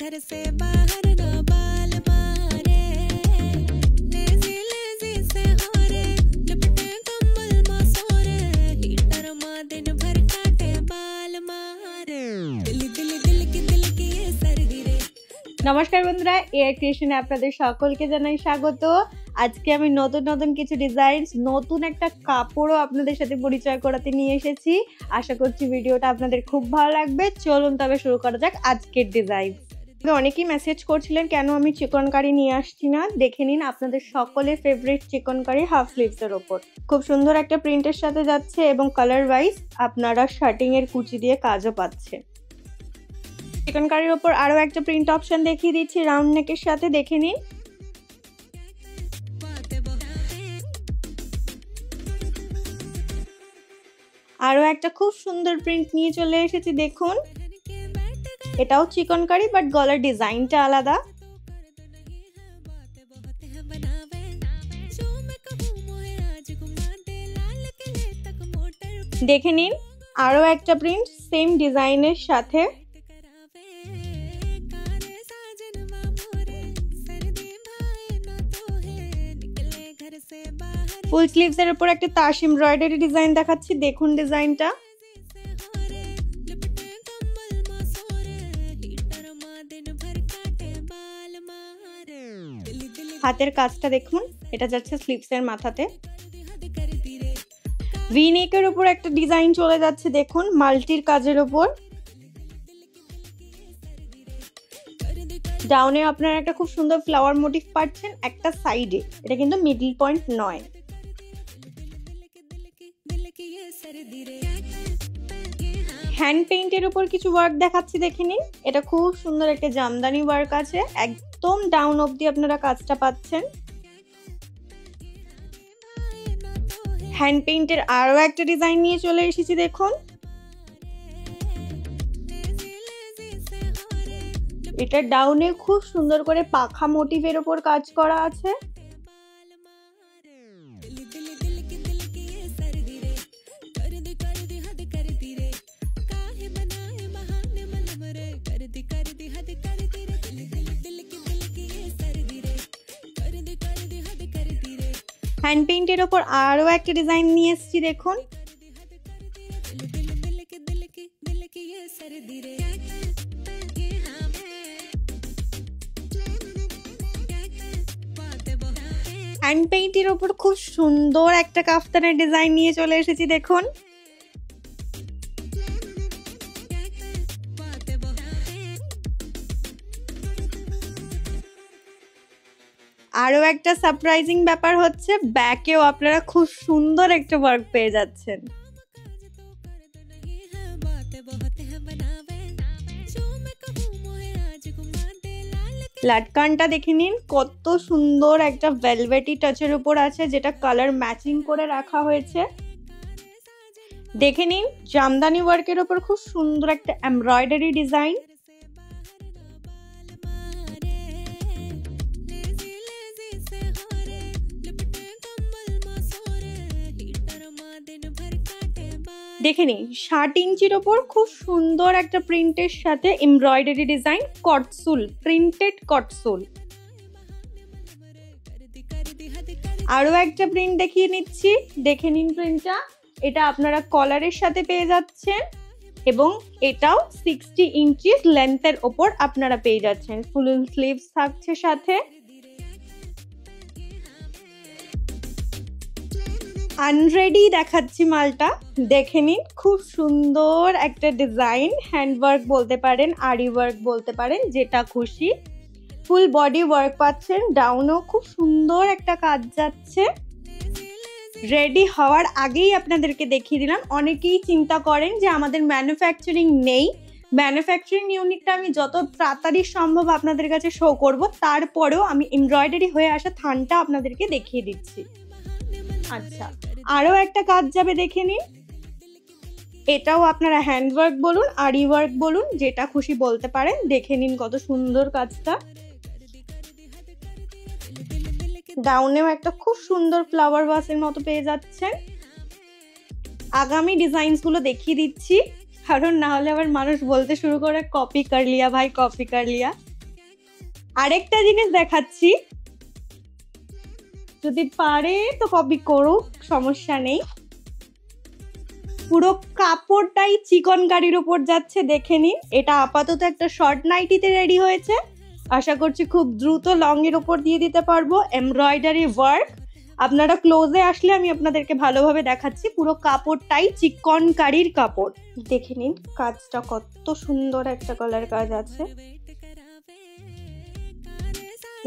घर से बाहर ना बाल मारे लेजी लेजी से हो रे लिपटे कम्बल में सो रे हीटर में दिन भर काटे बाल मारे दिल की ये सर्दी रे। नमस्कार बंधुरा एआर क्रिएशने आपनादेर सकलके जानाई स्वागत। आजके आमी नतुन नतुन किछु डिजाइन्स नतुन एकटा कापड़ो आपनादेर साथे परिचय कराते निये एसेछि। आशा करछि भिडियोटा आपनादेर खूब भालो लागबे। चलुन तबे शुरू करा जाक आजकेर डिजाइन। अनेकेई मेसेज करछिलेन केन आमी चिकनकारी निये आसछि ना, देखे निन आपनादेर सकलेर फेभारिट चिकनकारी हाफ स्लीव्सের উপর खूब सुंदर एकटा प्रिंटेर साथे जाচ্ছে এবং কালার ওয়াইজ আপনারা শার্টিং এর কুচি দিয়ে কাজও পাচ্ছেন। চিকনকারির উপর আরো একটা প্রিন্ট অপশন দেখিয়ে দিচ্ছি রাউন্ড নেকের সাথে, দেখে নিন। আরো একটা খুব সুন্দর প্রিন্ট নিয়ে চলে এসেছি, দেখুন। এটাও চিকনকারি বাট গলার ডিজাইনটা আলাদা। দেখে নিন আরো একটা প্রিন্ট সেম ডিজাইনের সাথে। ফুল স্লিভস এর উপর একটা তাস এমব্রয়ডারি ডিজাইন দেখাচ্ছি, দেখুন ডিজাইনটা। হাতের কাজটা দেখুন, এটা যাচ্ছে স্লিভস এর মাথাতে। ভি নেকের উপর একটা ডিজাইন চলে যাচ্ছে, দেখুন মাল্টির কাজের উপর। ডাউনে আপনারা একটা খুব সুন্দর ফ্লাওয়ার মোটিভ পাচ্ছেন একটা সাইডে, এটা কিন্তু মিডল পয়েন্ট নয়। হ্যান্ড পেইন্টের উপর কিছু ওয়ার্ক দেখাচ্ছি, দেখে নিন। এটা খুব সুন্দর একটা জামদানি ওয়ার্ক আছে, একদম ডাউন অবধি আপনারা কাজটা পাচ্ছেন। হ্যান্ড পেইন্টের আরো একটা ডিজাইন নিয়ে চলে এসেছি, দেখুন। এটা ডাউনে খুব সুন্দর করে পাখা মোটিভের উপর কাজ করা আছে। হ্যান্ড পেইন্টের উপর আরো একটা ডিজাইন নিয়ে এসেছি, দেখুন। হ্যান্ড পেইন্টের উপর খুব সুন্দর একটা কাফতানের ডিজাইন নিয়ে চলে এসেছি, দেখুন। আরো একটা সারপ্রাইজিং ব্যাপার হচ্ছে ব্যাকেও আপনারা খুব সুন্দর একটা ওয়ার্ক পেয়ে যাচ্ছেন। লাটকানটা দেখে নিন, কত সুন্দর একটা ভেলভেটি টাচের উপর আছে, যেটা কালার ম্যাচিং করে রাখা হয়েছে। দেখে নিন জামদানি ওয়ার্কের উপর খুব সুন্দর একটা এমব্রয়ডারি ডিজাইন। দেখে নিন 60 ইঞ্চির ওপর খুব সুন্দর একটা প্রিন্টের সাথে এমব্রয়ডারি ডিজাইন, কটসুল প্রিন্টেড কটসুল। আরো একটা প্রিন্ট দেখিয়ে নিচ্ছি, দেখে নিন প্রিন্টটা। এটা আপনারা কলারের সাথে পেয়ে যাচ্ছেন এবং এটাও 60 ইঞ্চি লেন্থের ওপর আপনারা পেয়ে যাচ্ছেন। ফুল স্লিভস থাকছে সাথে। আনরেডি দেখাচ্ছি মালটা, দেখে নিন। খুব সুন্দর একটা ডিজাইন, হ্যান্ড ওয়ার্ক বলতে পারেন, আরি ওয়ার্ক বলতে পারেন, যেটা খুশি। ফুল বডি ওয়ার্ক পাচ্ছেন, ডাউনও খুব সুন্দর একটা কাজ যাচ্ছে। রেডি হওয়ার আগেই আপনাদেরকে দেখিয়ে দিলাম। অনেকেই চিন্তা করেন যে আমাদের ম্যানুফ্যাকচারিং নেই, ম্যানুফ্যাকচারিং ইউনিটটা আমি যত তাড়াতাড়ি সম্ভব আপনাদের কাছে শো করব, তারপরেও আমি এমব্রয়ডারি হয়ে আসা থানটা আপনাদেরকে দেখিয়ে দিচ্ছি। আচ্ছা, আরো একটা কাজ যাবে, দেখে নিন। এটাও আপনারা হ্যান্ড ওয়ার্ক বলুন, আরি ওয়ার্ক বলুন, যেটা খুশি বলতে পারেন। দেখে নিন কত সুন্দর কাজটা। ডাউনেও একটা খুব সুন্দর ফ্লাওয়ার ভাসের মতো পেয়ে যাচ্ছেন। আগামী ডিজাইনস গুলো দেখিয়ে দিচ্ছি, কারণ না হলে আবার মানুষ বলতে শুরু করে কপি কর লিয়া ভাই, কপি কর লিয়া। আরেকটা জিনিস দেখাচ্ছি, যদি পারে তো কপি করুক, সমস্যা নেই। পুরো কাপড়টাই চিকন কারির উপর যাচ্ছে, দেখে নিন। এটা আপাতত একটা শর্ট নাইটিতে রেডি হয়েছে, আশা করছি খুব দ্রুত লং এর উপর দিয়ে দিতে পারবো। এমব্রয়ডারি ওয়ার্ক, আপনারা ক্লোজে আসলে আমি আপনাদেরকে ভালোভাবে দেখাচ্ছি। পুরো কাপড়টাই চিকন কারির কাপড়, দেখে নিন কাজটা কত সুন্দর একটা কালার কাজ আছে।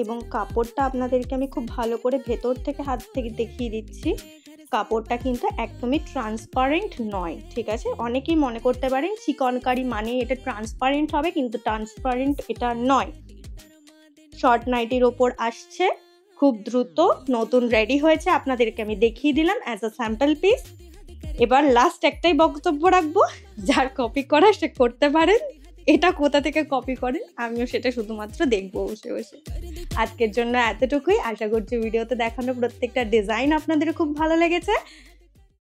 এবং কাপড়টা আপনাদেরকে আমি খুব ভালো করে ভেতর থেকে হাত থেকে দেখিয়ে দিচ্ছি। কাপড়টা কিন্তু একদমই ট্রান্সপারেন্ট নয়, ঠিক আছে? অনেকেই মনে করতে পারেন চিকনকারি মানে এটা ট্রান্সপারেন্ট হবে, কিন্তু ট্রান্সপারেন্ট এটা নয়। শর্ট নাইটির ওপর আসছে, খুব দ্রুত নতুন রেডি হয়েছে, আপনাদেরকে আমি দেখিয়ে দিলাম অ্যাজ আ স্যাম্পল পিস। এবার লাস্ট একটাই বক্তব্য রাখবো, যার কপি করা সে করতে পারেন। এটা কোথা থেকে কপি করেন আমিও সেটা শুধুমাত্র দেখবো বসে বসে। আজকের জন্য এতটুকুই, আশা করছি ভিডিওতে দেখানো প্রত্যেকটা ডিজাইন আপনাদের খুব ভালো লেগেছে।